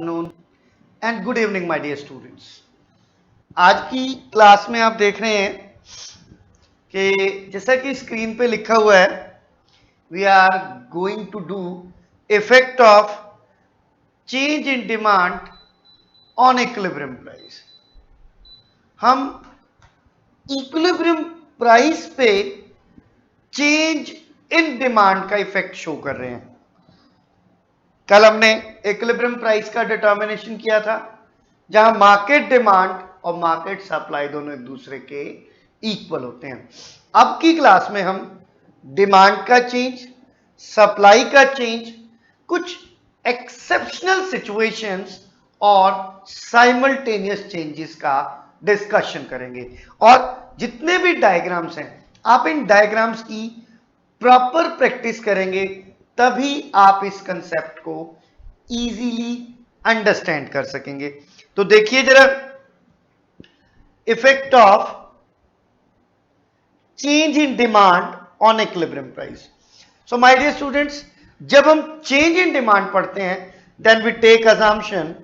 Afternoon and good evening my dear students. आज की class में आप देख रहे हैं कि जैसा कि स्क्रीन पे लिखा हुआ है, we are going to do effect of change in demand on equilibrium price. हम इक्विलिब्रियम प्राइस पे चेंज इन डिमांड का इफेक्ट शो कर रहे हैं। कल हमने इक्विलिब्रियम प्राइस का डिटर्मिनेशन किया था, जहां मार्केट डिमांड और मार्केट सप्लाई दोनों एक दूसरे के इक्वल होते हैं। अब की क्लास में हम डिमांड का चेंज, सप्लाई का चेंज, कुछ एक्सेप्शनल सिचुएशंस और साइमल्टेनियस चेंजेस का डिस्कशन करेंगे। और जितने भी डायग्राम्स हैं, आप इन डायग्राम्स की प्रॉपर प्रैक्टिस करेंगे, तभी आप इस कंसेप्ट को इजीली अंडरस्टैंड कर सकेंगे। तो देखिए जरा, effect of change in demand on equilibrium price. So my dear students, जब हम चेंज इन डिमांड पढ़ते हैं, then we take assumption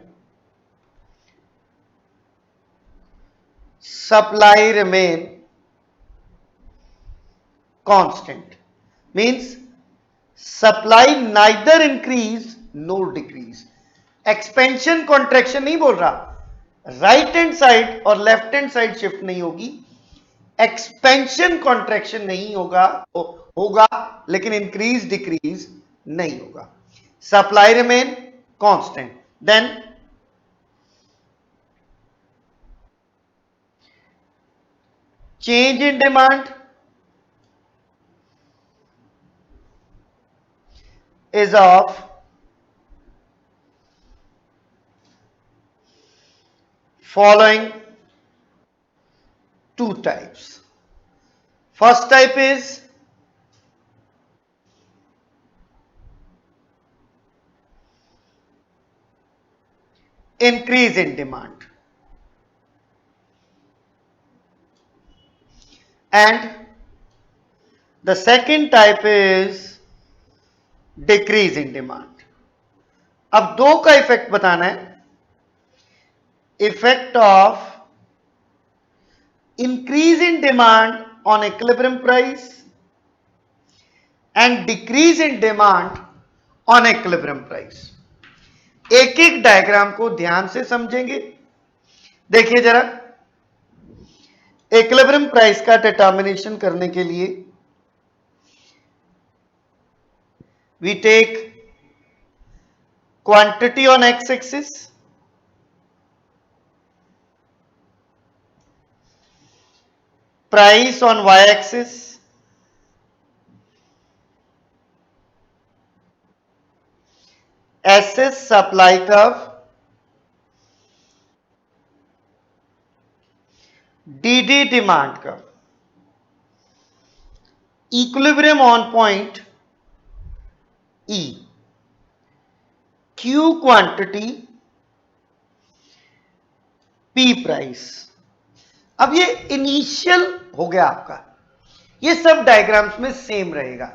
supply remain constant, means supply neither increase nor decrease. Expansion contraction नहीं बोल रहा, राइट हैंड साइड और left hand side shift नहीं होगी, एक्सपेंशन कॉन्ट्रैक्शन नहीं होगा, होगा लेकिन इंक्रीज डिक्रीज नहीं होगा। Supply remain constant, then change in demand is of following two types. First type is increase in demand, and the second type is decrease in demand. अब दो का इफेक्ट बताना है, effect of increase in demand on equilibrium price and decrease in demand on equilibrium price। एक एक diagram को ध्यान से समझेंगे। देखिए जरा, इक्विलिब्रियम प्राइस का डिटर्मिनेशन करने के लिए we take quantity on X axis, price on Y axis, SS supply curve, DD demand curve, equilibrium on point E, Q quantity, P price. अब ये इनिशियल हो गया आपका, ये सब डायग्राम्स में सेम रहेगा।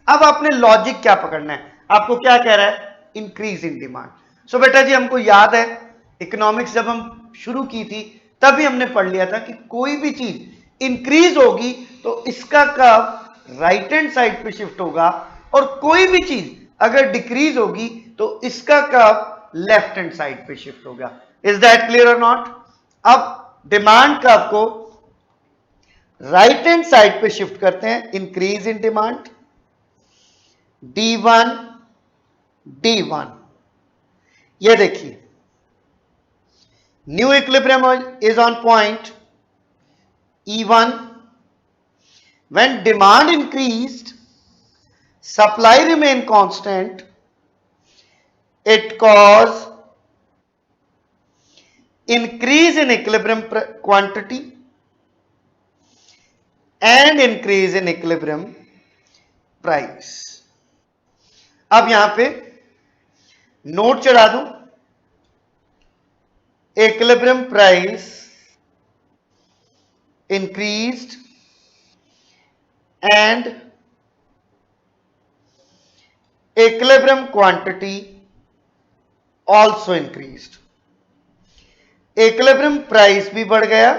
अब आपने लॉजिक क्या पकड़ना है, आपको क्या कह रहा है, इंक्रीज इन डिमांड। सो बेटा जी, हमको याद है इकोनॉमिक्स जब हम शुरू की थी, तभी हमने पढ़ लिया था कि कोई भी चीज इंक्रीज होगी तो इसका कर्व राइट हैंड साइड पे शिफ्ट होगा, और कोई भी चीज अगर डिक्रीज होगी तो इसका कर्व लेफ्ट हैंड साइड पे शिफ्ट होगा। इज दैट क्लियर और नॉट? अब डिमांड कर्व को राइट हैंड साइड पे शिफ्ट करते हैं, increase in demand D1 D1। ये देखिए, new equilibrium is on point E1। when demand increased, supply remained constant, it caused increase in equilibrium quantity and increase in equilibrium price। अब यहां पे note चढ़ा दूं, equilibrium price increased and equilibrium quantity also increased. Equilibrium price भी बढ़ गया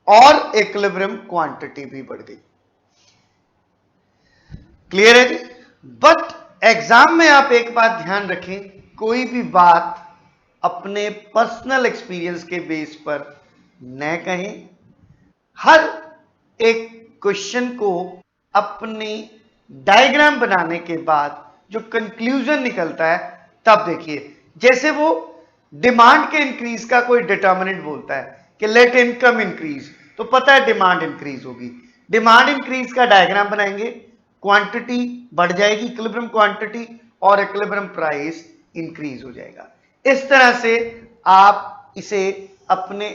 और equilibrium quantity भी बढ़ गई। क्लियर है जी? बट एग्जाम में आप एक बात ध्यान रखें, कोई भी बात अपने पर्सनल एक्सपीरियंस के बेस पर न कहें। हर एक क्वेश्चन को अपनी डायग्राम बनाने के बाद जो कंक्लूजन निकलता है तब देखिए। जैसे वो डिमांड के इंक्रीज का कोई डिटर्मिनेंट बोलता है कि लेट इनकम इंक्रीज, तो पता है डिमांड इंक्रीज होगी। डिमांड इंक्रीज का डायग्राम बनाएंगे, क्वांटिटी बढ़ जाएगी, इक्विलिब्रियम क्वांटिटी, और इक्विलिब्रियम प्राइस इंक्रीज हो जाएगा। इस तरह से आप इसे अपने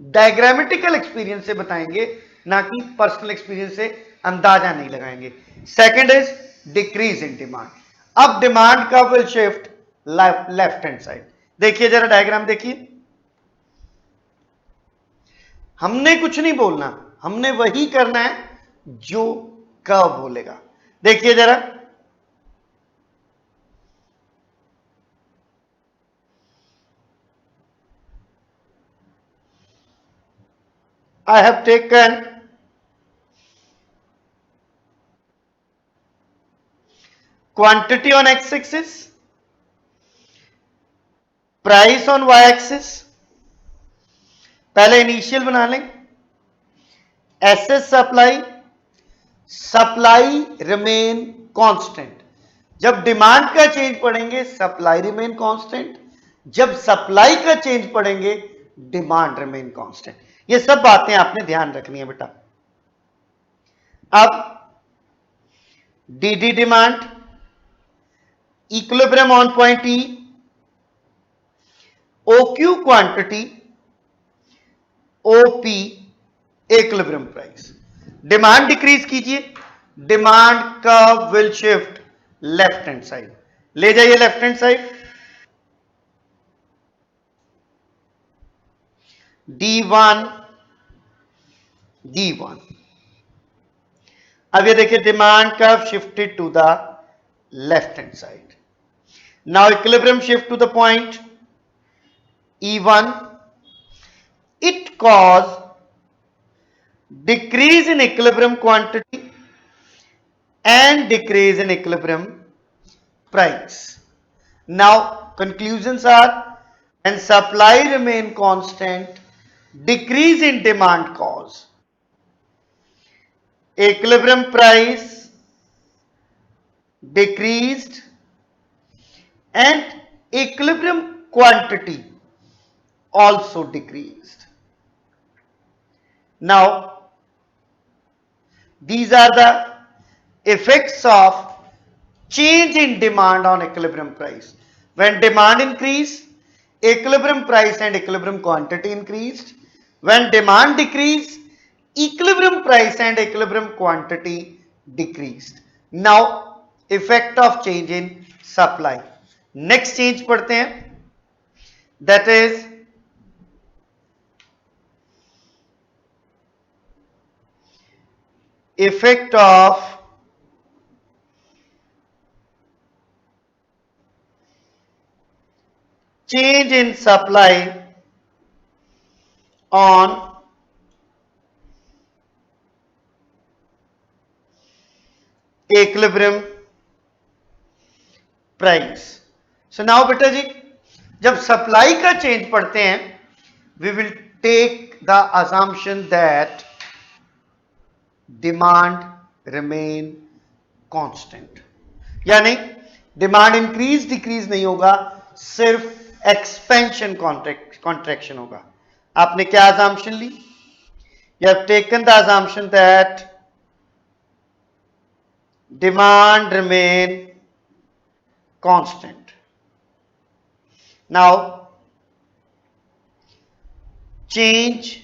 डायग्रामेटिकल एक्सपीरियंस से बताएंगे, ना कि पर्सनल एक्सपीरियंस से अंदाजा नहीं लगाएंगे। Second is decrease in demand. अब डिमांड का will shift left hand side. देखिए जरा डायग्राम देखिए, हमने कुछ नहीं बोलना, हमने वही करना है जो कर्व बोलेगा। देखिए जरा, I have taken quantity on x-axis, price on y-axis। पहले इनिशियल बना लें, SS supply, supply remain constant. जब डिमांड का चेंज पढ़ेंगे सप्लाई रिमेन कांस्टेंट, जब सप्लाई का चेंज पढ़ेंगे डिमांड रिमेन कांस्टेंट। ये सब बातें आपने ध्यान रखनी है बेटा। अब D demand, equilibrium on point E, OQ quantity, OP equilibrium price. Demand decrease कीजिए, डिमांड का will shift left hand side, ले जाइए left hand side. D1 D1। अब ये देखिए demand curve shifted to the left hand side. Now equilibrium shift to the point E1, it caused decrease in equilibrium quantity and decrease in equilibrium price. Now conclusions are, when supply remain constant, decrease in demand cause equilibrium price decreased and equilibrium quantity also decreased. Now these are the effects of change in demand on equilibrium price. When demand increased, equilibrium price and equilibrium quantity increased. When demand decreased, equilibrium price and equilibrium quantity decreased. Now effect of change in supply. Next change पढ़ते हैं, that is effect of change in supply on equilibrium price. So now बेटा जी, जब supply का change पढ़ते हैं, we will take the assumption that demand remain constant, यानी demand increase decrease नहीं होगा, सिर्फ एक्सपेंशन कॉन्ट्रैक्शन होगा। आपने क्या assumption ली? You have taken the assumption that demand remain constant. Now change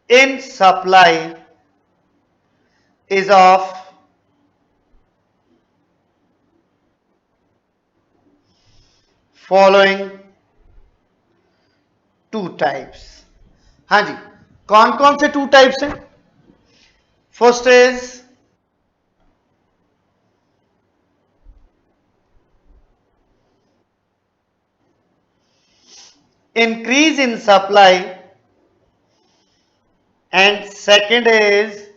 in supply is of following two types. हाँ जी, कौन कौन से टू टाइप्स हैं? First is increase in supply, and second is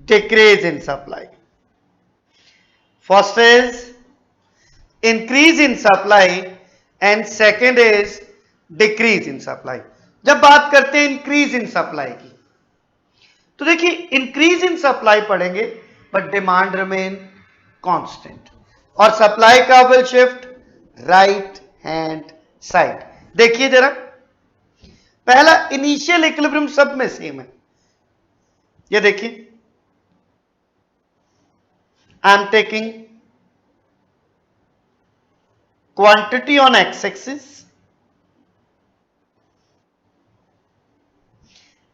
decrease in supply. First is increase in supply and second is decrease in supply. जब बात करते हैं increase in supply की, तो देखिए इंक्रीज इन सप्लाई पढ़ेंगे बट डिमांड रिमेन कांस्टेंट, और supply का will shift right hand side. देखिए जरा, पहला इनिशियल इक्विलिब्रियम सब में सेम है. ये देखिए, I am taking quantity on x-axis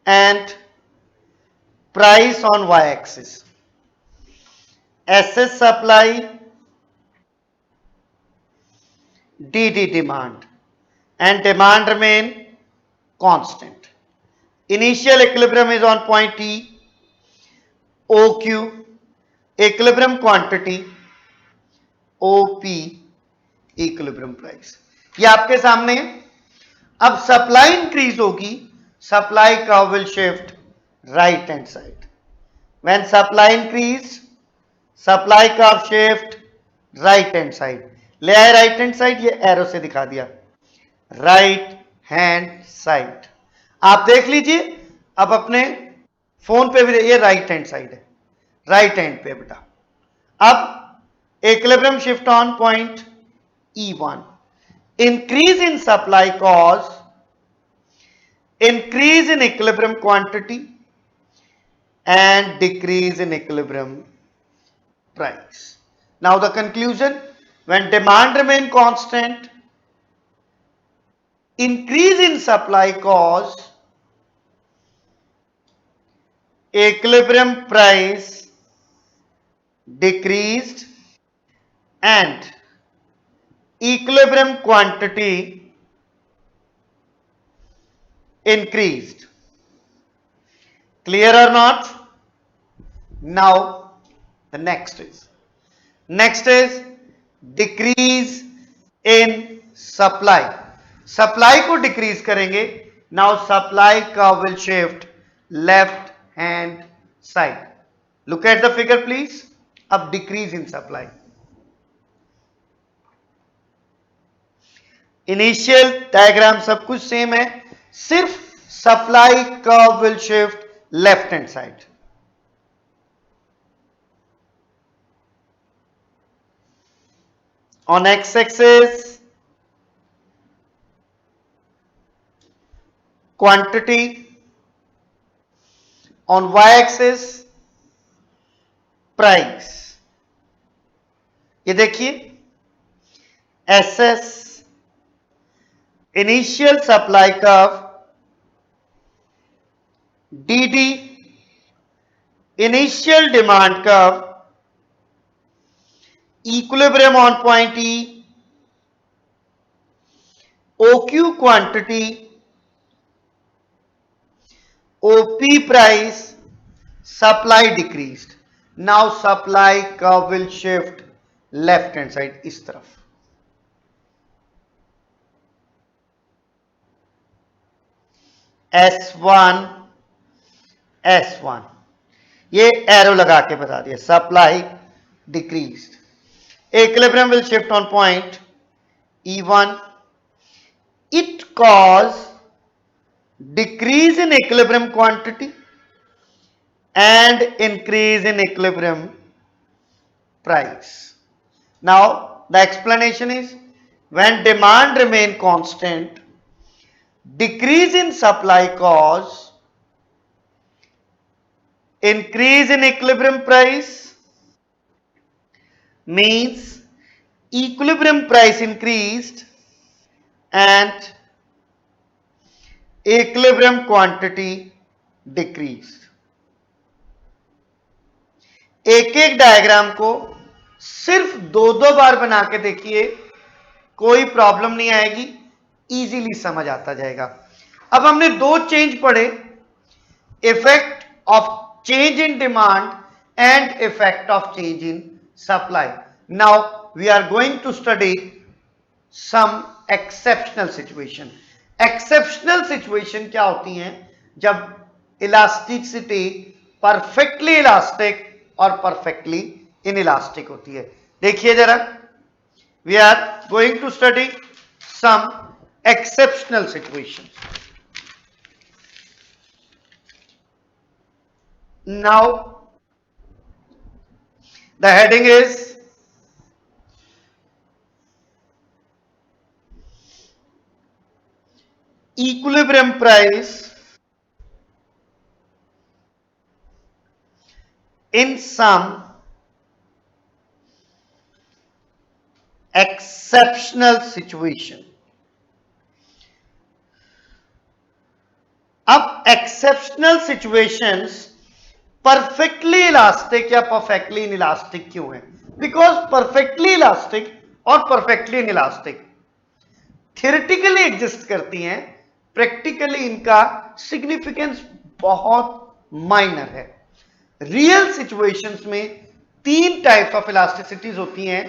and price on y-axis. SS supply, DD demand, and demand remain constant. Initial equilibrium is on point E. OQ equilibrium quantity, OP equilibrium price. ये आपके सामने है. अब supply increase होगी, supply का will shift right hand side. When supply increase, supply का shift right hand side. ले आए राइट हैंड साइड, ये एरो से दिखा दिया राइट हैंड साइड. आप देख लीजिए, अब अपने फोन पे भी ये राइट हैंड साइड है, राइट हैंड पे बेटा. अब equilibrium shift on point E1. Increase in supply cause increase in equilibrium quantity and decrease in equilibrium price. Now the conclusion, when demand remain constant, increase in supply cause equilibrium price decreased and equilibrium quantity increased. Clear or not? Now the next is decrease in supply. Supply को decrease करेंगे. Now supply का will shift left hand side. Look at the figure please. अब decrease in supply. Initial diagram सब कुछ same है, सिर्फ supply curve will shift left hand side. On X axis quantity, on Y axis price. ये देखिए, SS initial supply curve, DD initial demand curve, equilibrium on point E, OQ quantity, OP price, supply decreased. Now supply curve will shift left hand side इस तरफ. S1 S1 ये arrow लगा के बता दिया. Supply decreased, equilibrium will shift on point E1. It cause decrease in equilibrium quantity and increase in equilibrium price. Now the explanation is, when demand remain constant, decrease in supply cause increase in equilibrium price, means equilibrium price increased and equilibrium quantity decreased. एक एक diagram को सिर्फ दो दो बार बना के देखिए, कोई प्रॉब्लम नहीं आएगी, इजीली समझ आता जाएगा. अब हमने दो चेंज पढ़े, effect of change in demand and effect of change in supply. Now we are going to study some exceptional situation. Exceptional situation क्या होती हैं? जब इलास्टिसिटी परफेक्टली इलास्टिक और परफेक्टली इनइलास्टिक होती है. देखिए जरा, we are going to study some exceptional situations. Now the heading is equilibrium price in some exceptional situation. अब एक्सेप्शनल सिचुएशंस परफेक्टली इलास्टिक या परफेक्टली इनइलास्टिक क्यों है? बिकॉज परफेक्टली इलास्टिक और परफेक्टली इनइलास्टिक थियोरेटिकली एग्जिस्ट करती हैं, practically इनका significance बहुत minor है. रियल सिचुएशंस में तीन टाइप्स ऑफ इलास्टिसिटीज होती हैं.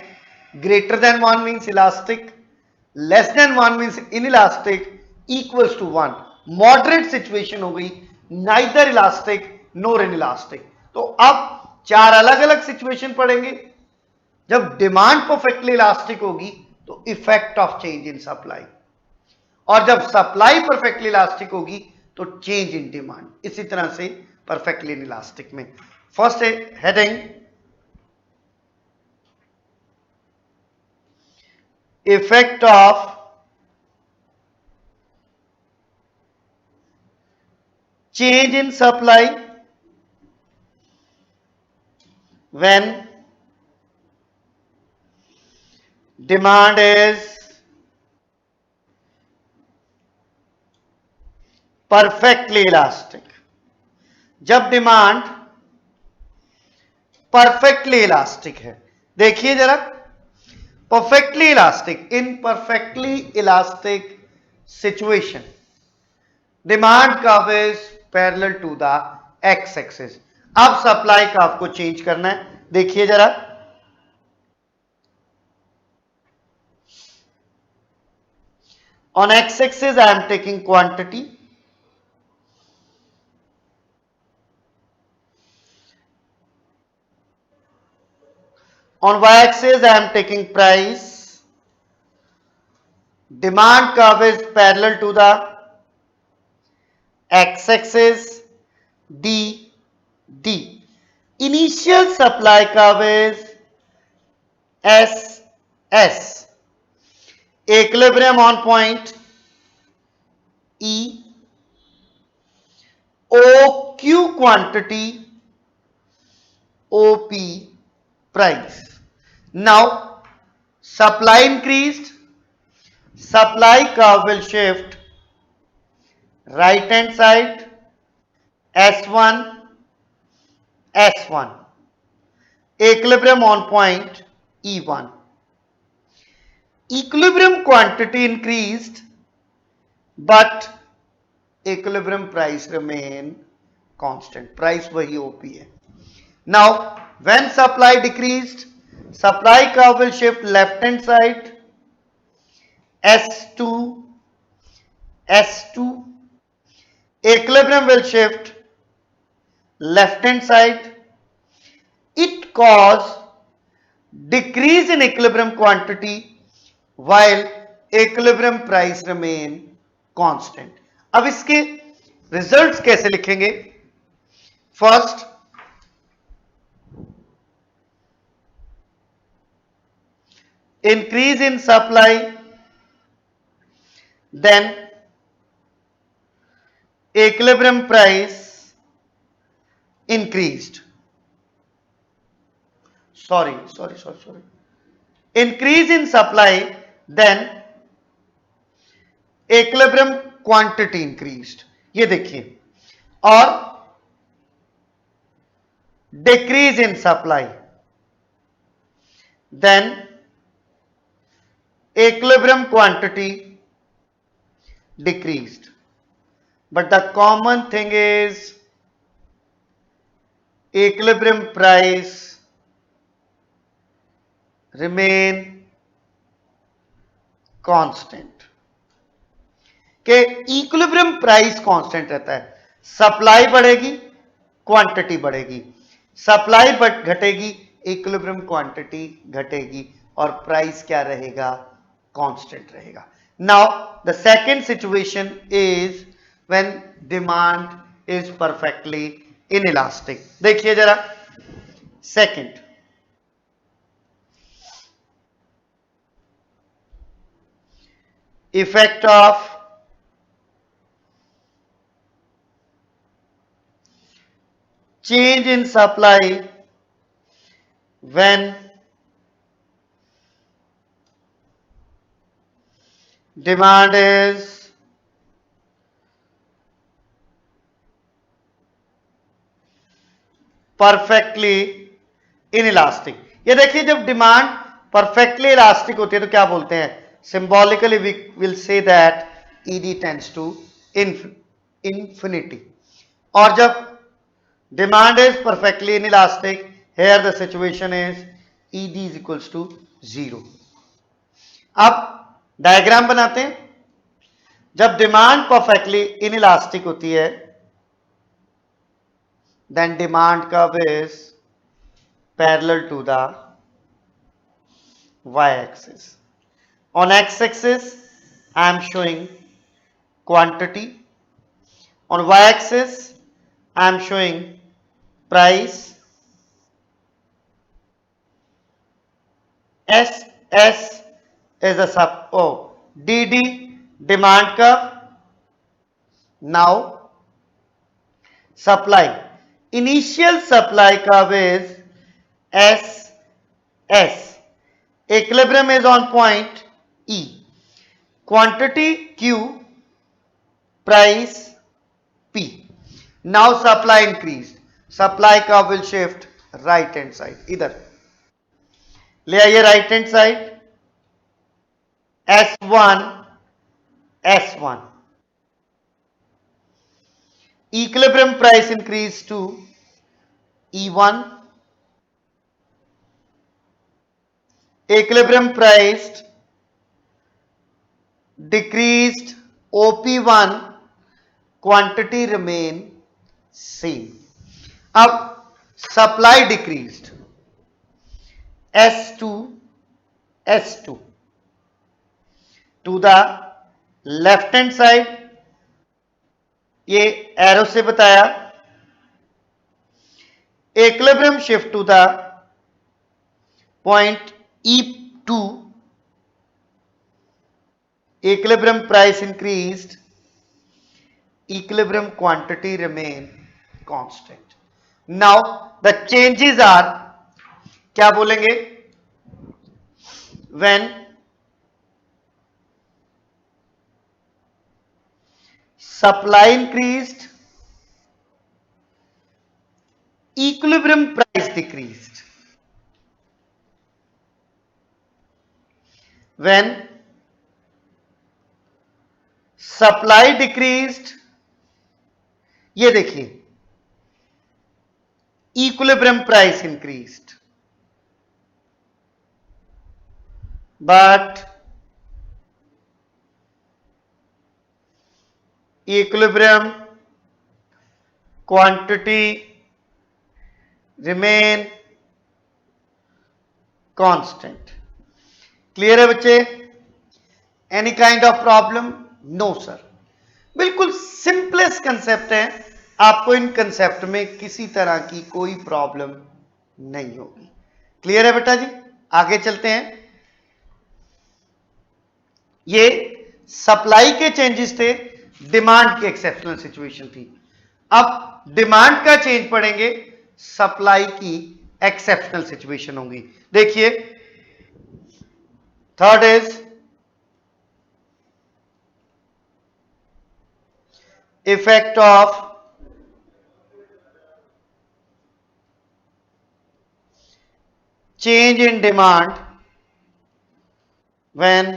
Greater than one means elastic, less than one means inelastic, equals to one moderate situation हो गई, नाइदर इलास्टिक नोर इनइलास्टिक. तो अब चार अलग अलग सिचुएशन पढ़ेंगे. जब डिमांड परफेक्टली इलास्टिक होगी तो effect of change in supply, और जब सप्लाई परफेक्टली इलास्टिक होगी तो चेंज इन डिमांड. इसी तरह से परफेक्टली इनइलास्टिक में फर्स्ट है heading effect of change in supply when demand is perfectly elastic. जब डिमांड परफेक्टली इलास्टिक है. देखिए जरा, perfectly elastic, in perfectly elastic situation demand curve is parallel to the X axis. अब supply का आपको change करना है. देखिए जरा, on x axis I am taking quantity, on y axis I am taking price. Demand curve is parallel to the x axis d d. Initial supply curve is s s. Equilibrium on point E. OQ quantity, OP price. Now supply increased, supply curve will shift right hand side S1 S1. Equilibrium on point E1. Equilibrium quantity increased but equilibrium price remain constant. Price वही OP है. Now when supply decreased, supply curve will shift left hand side S2 S2. Equilibrium will shift left hand side. It cause decrease in equilibrium quantity while equilibrium price remain constant. अब इसके results कैसे लिखेंगे? First, increase in supply, then equilibrium price increased. Sorry. Increase in supply, then equilibrium quantity increased. ये देखिए, और decrease in supply, then equilibrium quantity decreased. But the common thing is equilibrium price remain constant के equilibrium price constant रहता है, supply बढ़ेगी quantity बढ़ेगी, supply घटेगी equilibrium quantity घटेगी और प्राइस क्या रहेगा, कांस्टेंट रहेगा. Now the second situation is when demand is perfectly inelastic. देखिए जरा second, effect of change in supply when demand is perfectly inelastic. ये देखिए जब डिमांड परफेक्टली इलास्टिक होती है तो क्या बोलते हैं, symbolically we will say that ED tends to infinity. और जब demand is perfectly inelastic, here the situation is ED is equals to zero. अब डायग्राम बनाते हैं. जब डिमांड परफेक्टली इनइलास्टिक होती है, then demand curve is parallel to the y-axis. On x-axis, I am showing quantity. On y-axis, I am showing price. S is a DD demand curve. Now supply. Initial supply curve is S. Equilibrium is on point E. Quantity Q, price P. Now supply increased. Supply curve will shift right hand side. इधर ले आइए right hand side. S1. Equilibrium price increased to E1. Equilibrium price decreased OP1. Quantity remain same. अब supply decreased S2 to the left hand side. ये arrow से बताया. Equilibrium shift to the point E2. Equilibrium price increased. Equilibrium quantity remain constant. Now the changes are, क्या बोलेंगे, when supply increased, equilibrium price decreased. When supply decreased, ये देखिए equilibrium price increased, but equilibrium quantity remain constant. Clear है बच्चे? Any kind of problem? No sir. बिल्कुल simplest concept है, आपको इन concept में किसी तरह की कोई प्रॉब्लम नहीं होगी. क्लियर है बेटा जी? आगे चलते हैं. ये सप्लाई के चेंजेस थे, डिमांड की एक्सेप्शनल सिचुएशन थी. अब डिमांड का चेंज पढ़ेंगे, सप्लाई की एक्सेप्शनल सिचुएशन होगी. देखिए third is effect of change in demand when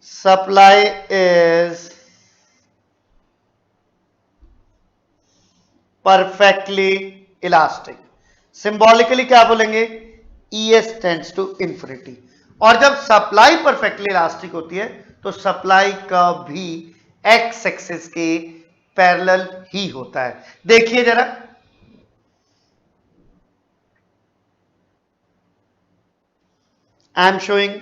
supply is perfectly elastic. Symbolically क्या बोलेंगे? ES tends to infinity. और जब सप्लाई परफेक्टली इलास्टिक होती है तो सप्लाई का भी एक्स एक्सिस के पैरेलल ही होता है। देखिए जरा, आई am showing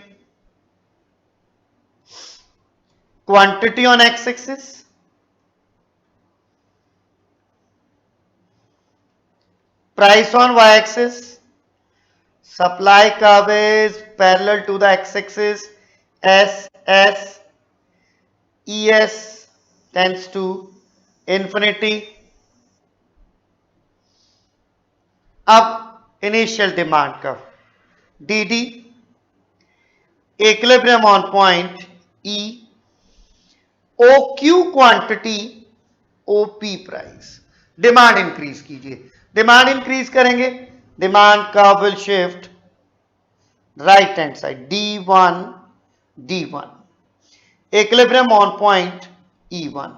quantity on X axis, price on y-axis, supply curve is parallel to the x-axis, S ES tends to infinity. अब initial demand curve DD, equilibrium on point E, OQ quantity, OP price. Demand increase कीजिए, demand increase करेंगे, demand curve will shift right hand side D1 D1, equilibrium on point E1,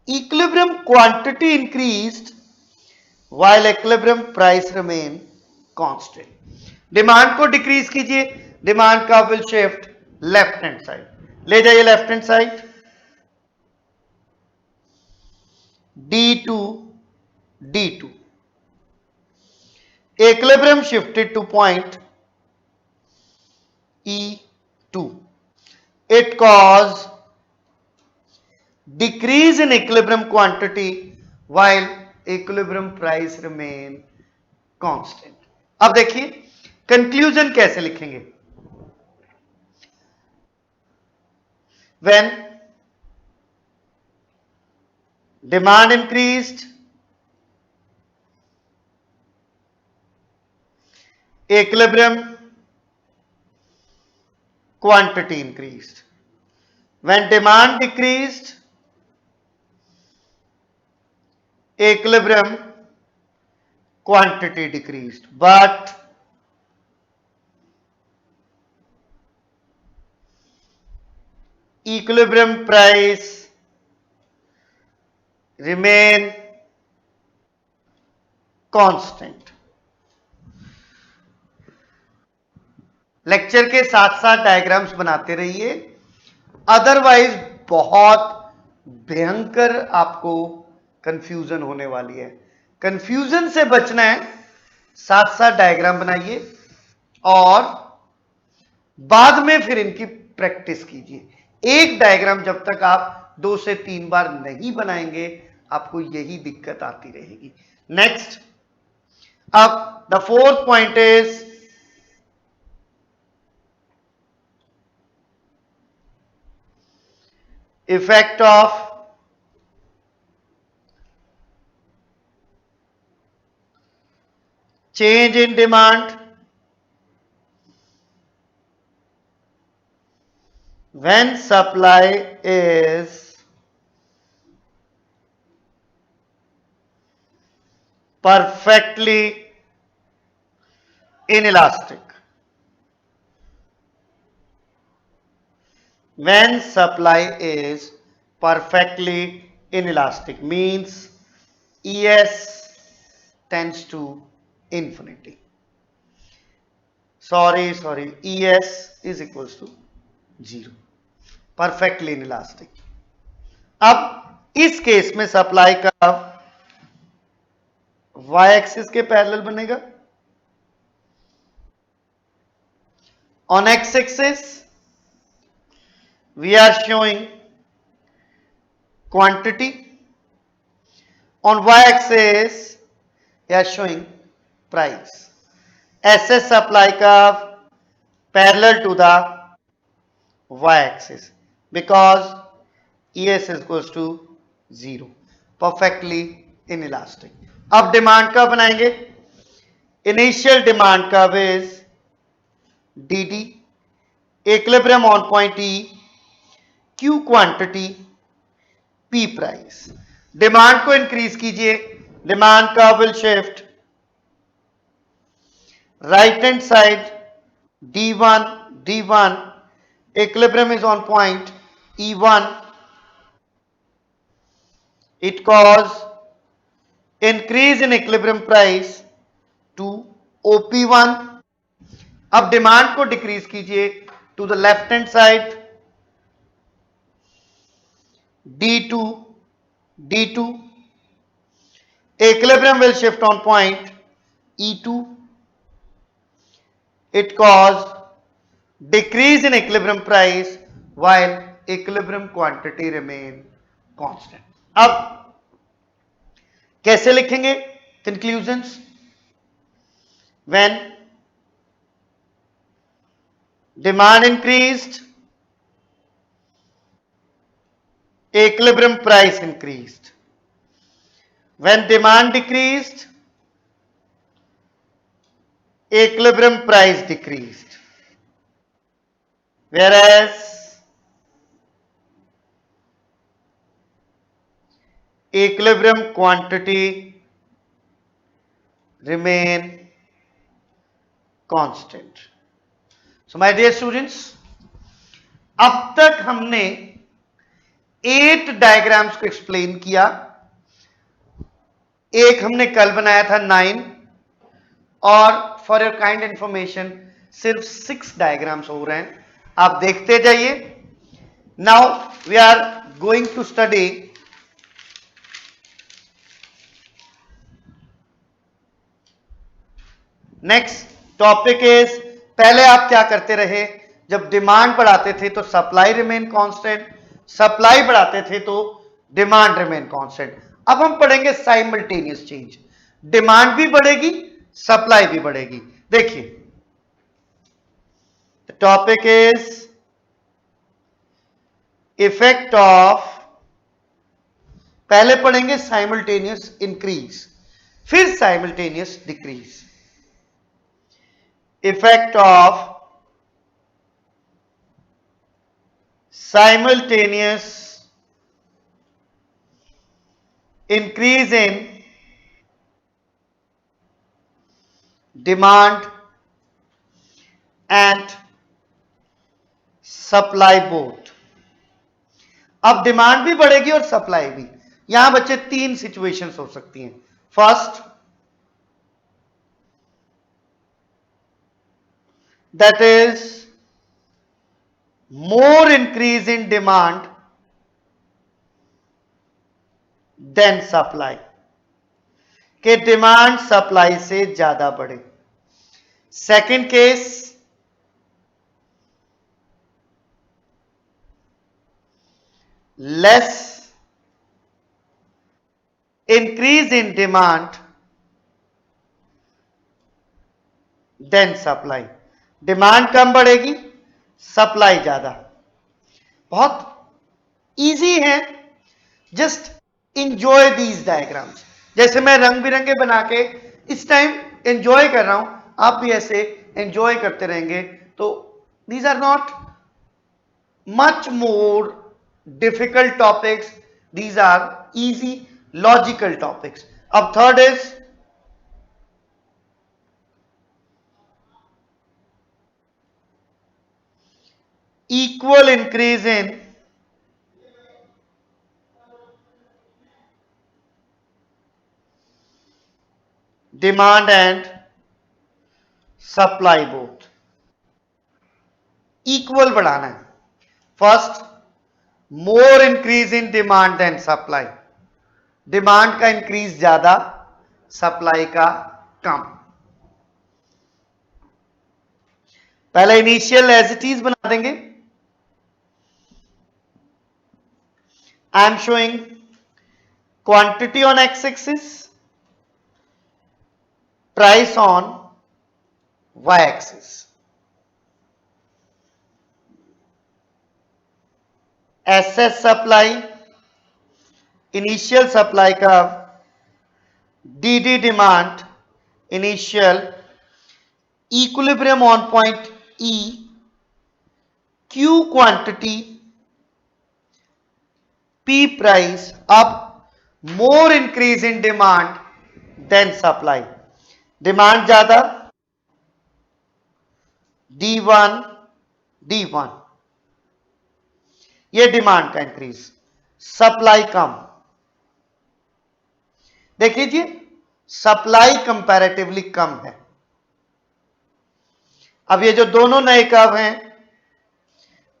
equilibrium quantity increased while equilibrium price remain constant. Demand को decrease कीजिए, demand का will shift left hand side, ले जाइए left hand side D2 D2, equilibrium shifted to point E2, it caused decrease in equilibrium quantity while equilibrium price remain constant. अब देखिए conclusion कैसे लिखेंगे? when demand increased, equilibrium quantity increased. When demand decreased, equilibrium quantity decreased. But equilibrium price remain constant. Lecture के साथ साथ diagrams बनाते रहिए, otherwise बहुत भयंकर आपको कंफ्यूजन होने वाली है। कंफ्यूजन से बचना है, साथ साथ डायग्राम बनाइए और बाद में फिर इनकी प्रैक्टिस कीजिए। एक डायग्राम जब तक आप 2 से 3 बार नहीं बनाएंगे आपको यही दिक्कत आती रहेगी। नेक्स्ट, अब the fourth point is effect of change in demand when supply is perfectly inelastic. When supply is perfectly inelastic means ES tends to infinity. Sorry, ES is equals to 0. Perfectly inelastic. अब इस case में supply का y axis के parallel बनेगा, on x axis we are showing quantity, on y axis we are showing price. SS supply curve parallel to the y axis because ES is equals to 0, perfectly inelastic. अब demand curve बनाएंगे, initial demand curve is DD, equilibrium on point E, Q quantity, P price. Demand को increase कीजिए, demand curve will shift right hand side D1 D1, equilibrium is on point E1, it cause increase in equilibrium price to OP1। अब demand को decrease कीजिए to the left hand side D2, D2, equilibrium will shift on point E2. It caused decrease in equilibrium price while equilibrium quantity remain constant. अब कैसे लिखेंगे conclusions? When demand increased, equilibrium price increased. When demand decreased, equilibrium price decreased. Whereas equilibrium quantity remain constant. So my dear students, अब तक हमने 8 diagrams को explain किया। एक हमने कल बनाया था 9, और फॉर योर काइंड इंफॉर्मेशन सिर्फ 6 डायग्राम्स हो रहे हैं, आप देखते जाइए। Now we are going to study next topic is, पहले आप क्या करते रहे, जब डिमांड बढ़ाते थे तो सप्लाई रिमेन कांस्टेंट, सप्लाई बढ़ाते थे तो डिमांड रिमेन कांस्टेंट। अब हम पढ़ेंगे साइमल्टेनियस चेंज, डिमांड भी बढ़ेगी सप्लाई भी बढ़ेगी। देखिए the topic is effect of, पहले पढ़ेंगे साइमल्टेनियस इंक्रीज, फिर simultaneous decrease. Effect of simultaneous increase in demand and supply both। अब डिमांड भी बढ़ेगी और सप्लाई भी। यहां बच्चे 3 सिचुएशंस हो सकती हैं। First, that is more increase in demand than supply, कि डिमांड सप्लाई से ज्यादा बढ़े। Second case, less increase in demand then supply, demand कम बढ़ेगी सप्लाई ज्यादा। बहुत इजी है, जस्ट इंजॉय दीज डायग्राम्स। जैसे मैं रंग बिरंगे बना के इस टाइम एंजॉय कर रहा हूं, आप भी ऐसे एंजॉय करते रहेंगे, तो these are not much more difficult topics, these are easy logical topics. अब third is equal increase in demand and supply both। Equal बढ़ाना है। First, more increase in demand then supply, demand का increase ज्यादा supply का कम। पहले initial as it is बना देंगे। I am showing quantity on X axis, price on Y axis. SS supply, initial supply curve, DD demand, initial, equilibrium on point E, Q quantity, P price. अब more increase in demand then supply, demand ज्यादा D1, D1, ये demand का increase, supply कम। देख लीजिए supply comparatively कम है। अब ये जो दोनों नए कर्व हैं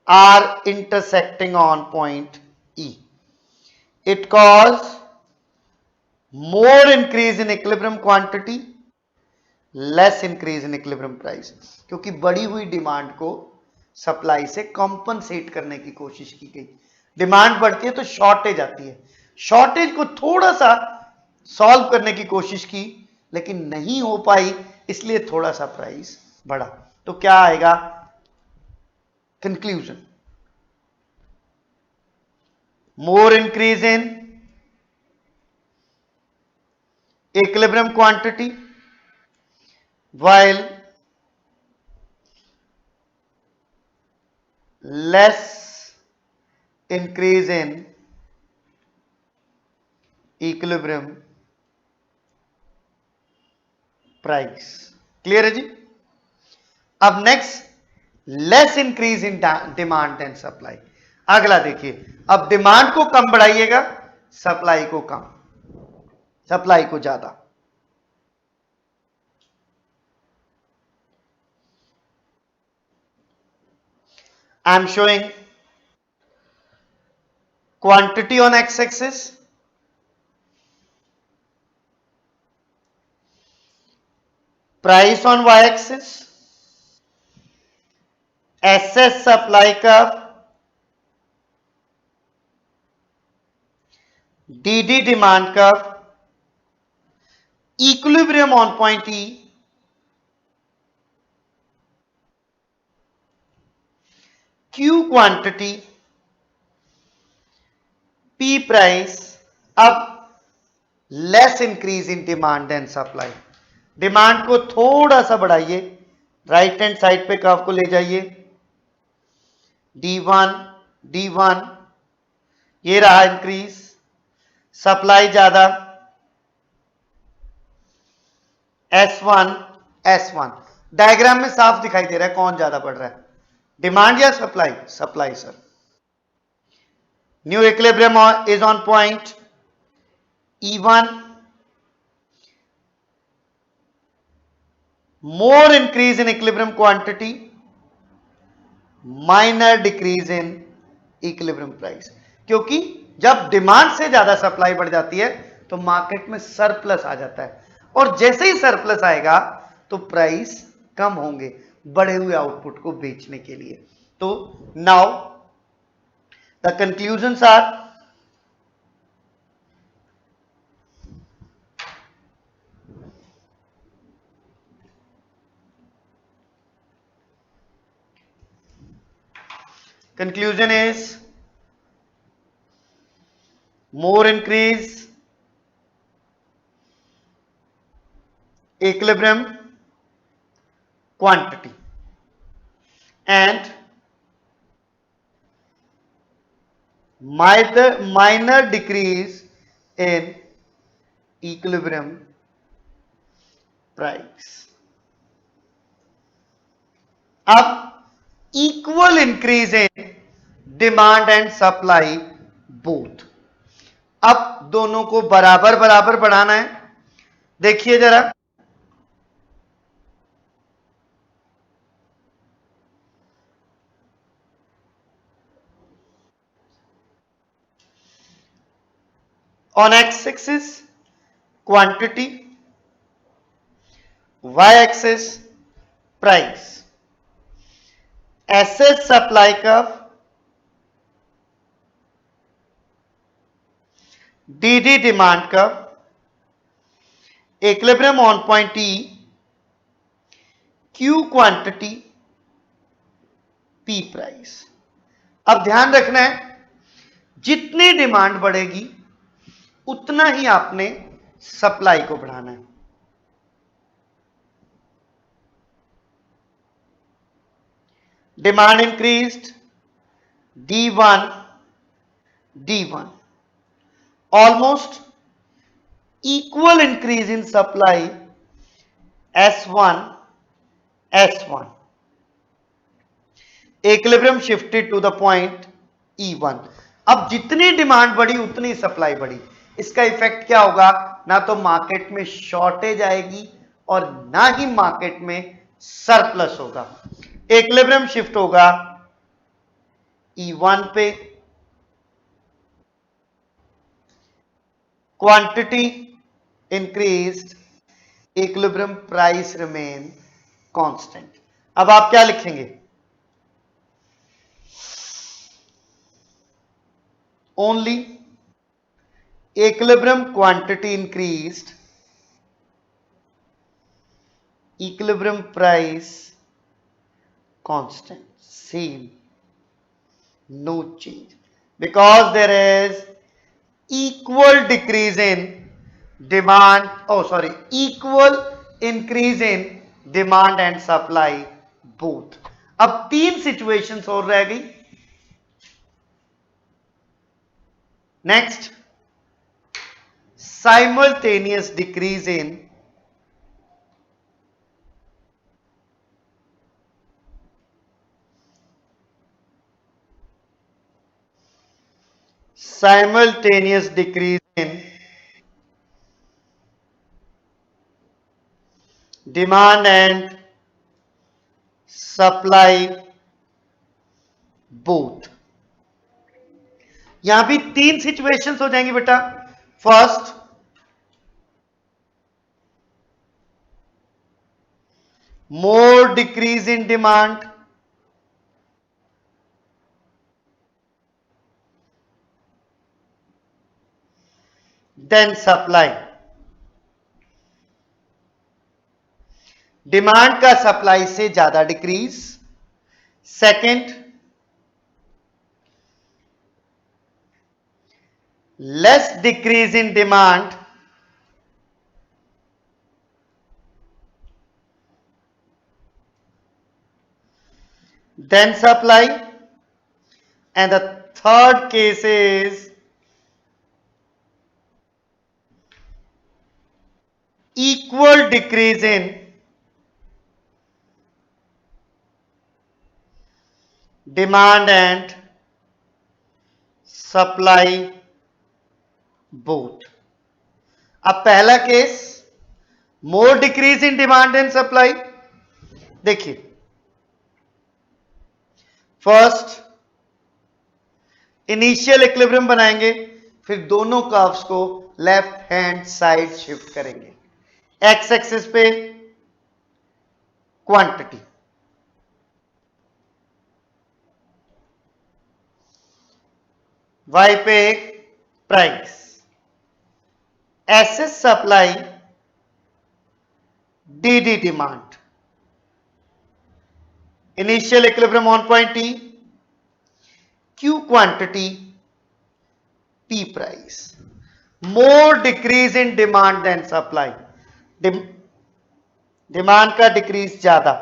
are intersecting on point E, it cause more increase in equilibrium quantity, less increase in equilibrium price, क्योंकि बढ़ी हुई डिमांड को सप्लाई से कॉम्पनसेट करने की कोशिश की गई। डिमांड बढ़ती है तो शॉर्टेज आती है, शॉर्टेज को थोड़ा सा सॉल्व करने की कोशिश की लेकिन नहीं हो पाई, इसलिए थोड़ा सा प्राइस बढ़ा। तो क्या आएगा conclusion? More increase in equilibrium quantity while less increase in equilibrium price। Clear है जी? अब next less increase in demand and supply. अगला देखिए, अब डिमांड को कम बढ़ाइएगा, सप्लाई को कम, सप्लाई को ज्यादा। I am showing quantity on X axis, price on Y axis, SS supply curve, DD demand curve, equilibrium on point E, Q quantity, P price. अब less increase in demand and supply, demand को थोड़ा सा बढ़ाइए, right hand side पे curve को ले जाइए, D1 D1, ये रहा इंक्रीज, सप्लाई ज्यादा, S1 S1। डायग्राम में साफ दिखाई दे रहा है कौन ज्यादा बढ़ रहा है, डिमांड या supply? Supply sir. New equilibrium is on point E1, more increase in equilibrium quantity, minor decrease in equilibrium price। क्योंकि जब डिमांड से ज्यादा सप्लाई बढ़ जाती है तो मार्केट में सरप्लस आ जाता है, और जैसे ही सरप्लस आएगा तो प्राइस कम होंगे बढ़े हुए आउटपुट को बेचने के लिए। तो now the conclusions are, conclusion is more increase equilibrium quantity and minor decrease in equilibrium price। अब equal increase in demand and supply both, अब दोनों को बराबर बराबर बढ़ाना है। देखिए जरा, on x axis quantity, y axis price, SS supply curve, DD demand curve, equilibrium on point E, Q quantity, P price. अब ध्यान रखना है, जितनी डिमांड बढ़ेगी उतना ही आपने सप्लाई को बढ़ाना है। Demand increased, D1 D1, almost equal increase in supply, S1 S1, equilibrium shifted to the point E1। अब जितनी डिमांड बढ़ी उतनी सप्लाई बढ़ी, इसका इफेक्ट क्या होगा? ना तो मार्केट में शॉर्टेज आएगी और ना ही मार्केट में सरप्लस होगा। इक्विलिब्रियम शिफ्ट होगा E1 पे, quantity increased, equilibrium price remain constant. अब आप क्या लिखेंगे? Only equilibrium quantity increased, equilibrium price constant, same, no change, because there is equal decrease in demand, equal increase in demand and supply both। अब तीन situations और रह गई। Next, simultaneous decrease in demand and supply both। यहां भी तीन situations हो जाएंगी बेटा। First, more decrease in demand, then supply। Demand का सप्लाई से ज्यादा decrease. Second, less decrease in demand, then supply, and the third case is equal decrease in demand and supply both। अब पहला केस, more decrease in demand and supply. देखिए, first initial equilibrium बनाएंगे, फिर दोनों कर्व्स को लेफ्ट हैंड साइड शिफ्ट करेंगे। X axis पे क्वांटिटी, वाई पे price, SS supply, DD demand. Initial equilibrium on point T, Q quantity, P price. More decrease in demand then supply, demand का decrease ज्यादा,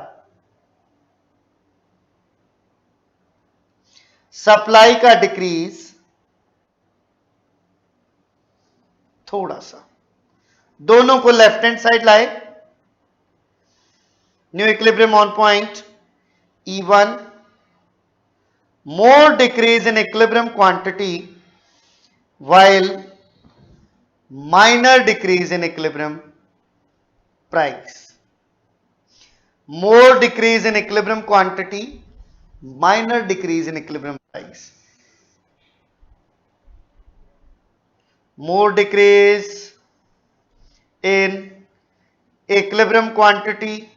supply का decrease थोड़ा सा। दोनों को लेफ्ट हैंड साइड लाए, new equilibrium on point E1, more decrease in equilibrium quantity while minor decrease in equilibrium price। More decrease in equilibrium quantity, minor decrease in equilibrium price। More decrease in equilibrium quantity,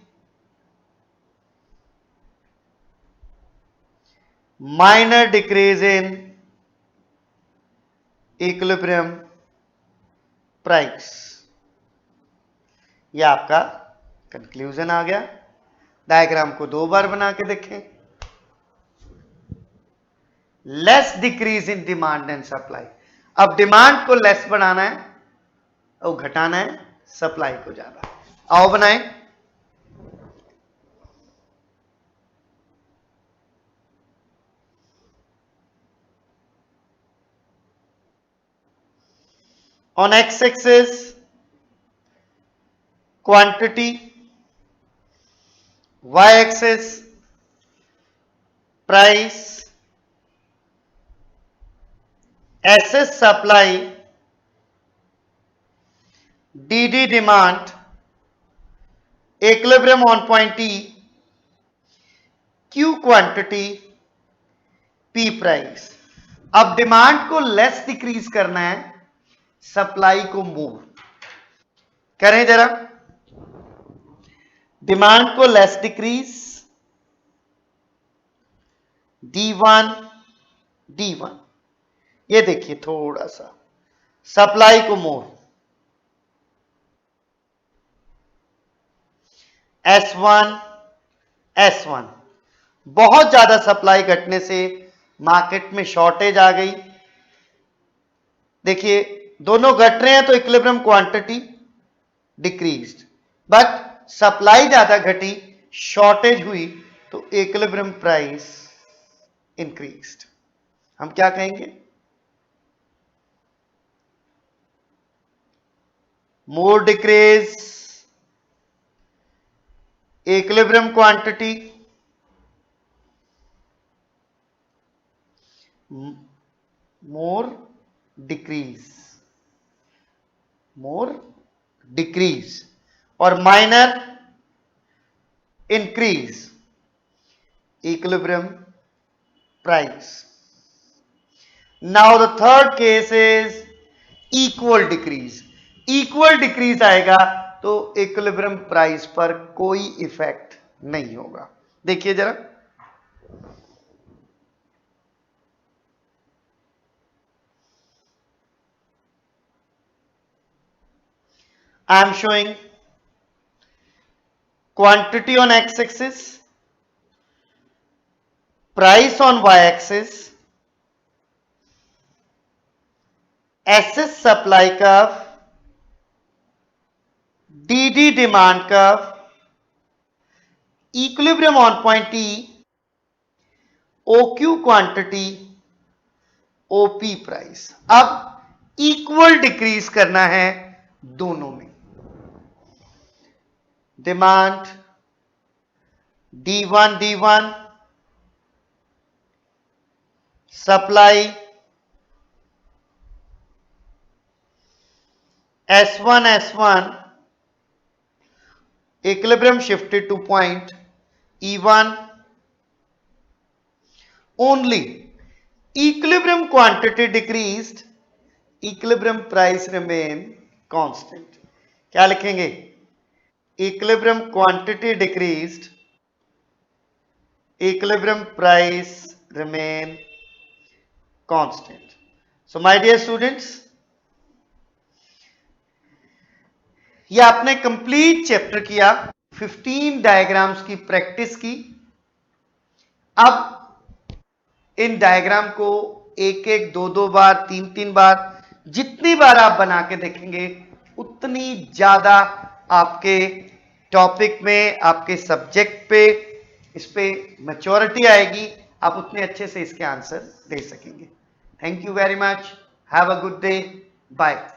minor decrease in equilibrium price। यह आपका conclusion आ गया। Diagram को दो बार बना के देखें। Less decrease in demand and supply. अब demand को लेस बनाना है और घटाना है सप्लाई को ज्यादा। आओ बनाएं। On x-axis quantity, y-axis price, SS supply, D demand, equilibrium on point T, Q quantity, P price. अब डिमांड को लेस डिक्रीज करना है, सप्लाई को मोर करें जरा। डिमांड को लेस डिक्रीज, D1 D1, ये देखिए थोड़ा सा, सप्लाई को मोर, S1 S1, बहुत ज्यादा सप्लाई घटने से मार्केट में शॉर्टेज आ गई। देखिए दोनों घट रहे हैं तो equilibrium quantity decreased, but supply ज्यादा घटी, शॉर्टेज हुई, तो इक्विलिब्रियम प्राइस इंक्रीज्ड। हम क्या कहेंगे? मोर डिक्रीज इक्विलिब्रियम क्वांटिटी, मोर डिक्रीज, मोर डिक्रीज, और minor increase equilibrium price. Now the third case is equal decrease. Equal decrease आएगा तो इक्विलिब्रियम प्राइस पर कोई इफेक्ट नहीं होगा। देखिए जरा, I am showing quantity on x axis, price on y axis, SS supply curve, DD demand curve, equilibrium on point T, OQ quantity, OP price. अब equal decrease करना है दोनों में, demand D1 D1, supply S1 S1, equilibrium shifted to point E1, only equilibrium quantity decreased, equilibrium price remain constant। क्या लिखेंगे? equilibrium quantity decreased, equilibrium price remain constant। So my dear students, ये आपने complete chapter किया, 15 diagrams की practice की। अब in diagram को एक एक, दो दो बार, तीन तीन बार, जितनी बार आप बना के देखेंगे उतनी ज्यादा आपके टॉपिक में, आपके सब्जेक्ट पे, इस पे मैच्योरिटी आएगी, आप उतने अच्छे से इसके आंसर दे सकेंगे। Thank you very much, have a good day, bye.